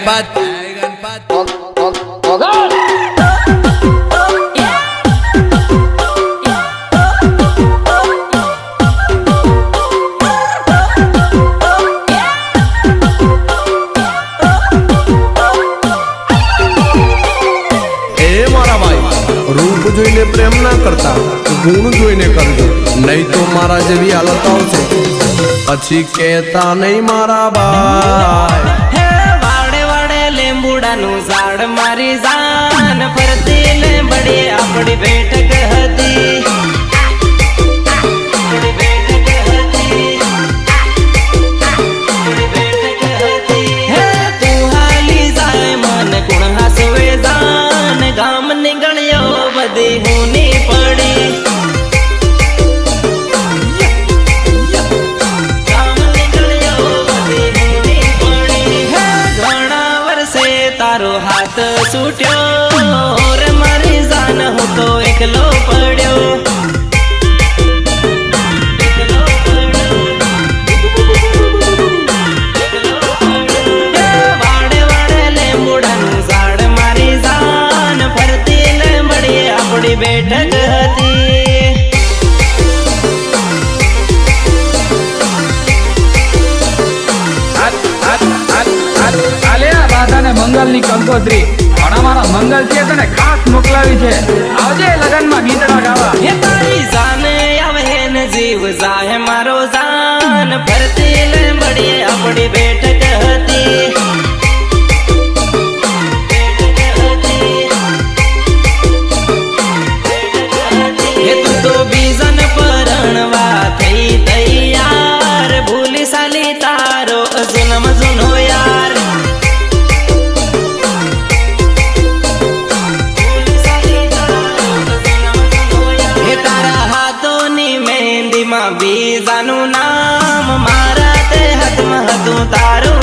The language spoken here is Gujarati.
गणपत रूप જોઈને પ્રેમ ના કરતા ગુણ જોઈને કરજો, નહીં તો મારા જેવી હાલત આવશે પછી કહેતા નહીં મારા ભાઈ। હે વાડે વાડે લીંબુડાનું ઝાડ મારી જાન ફરતી લીંબડી આપણી બેઠક હતી, આપણી બેઠક હતી, આપણી બેઠક હતી। હે તું હાલી જાય મન ગુણ હાસવે જાન ગામ નીકળ્યો બધી હુની પડી, ગામ નીકળ્યો બધી હુની પડી। હે ઘણા વર્ષે તારો હાથ છૂટ્યો રે મારી જાન હું તો એકલો પડ્યો, એકલો પડ્યો, એકલો પડ્યો। હે વાડે વાડે લીંબુડાનું ઝાડ મારી જાન ફરતી લીંબડી આપણી બેઠક હતી। મંગલ ની કંકોત્રી પણ અમારા મંગલ છે તને ખાસ મોકલાવી છે, આવજે લગન માં ગીતડા ગાવા। હે તારી જાને આવે ને જીવ જાહે મારો જાન ફરતી લીંબડી આપણી બેઠક હતી, બેઠક હતી, બેઠક હતી। હે તું તો બીજન પરણવા થઈ તૈયાર ભૂલી સાલી તારો જન્મ જૂનો યાર, ભૂલી સાલી તારો જન્મ જૂનો યાર। હે તારા હાથોની મહેંદીમાં બીજાનું નામ મારા તે હાથમાં હતું તારું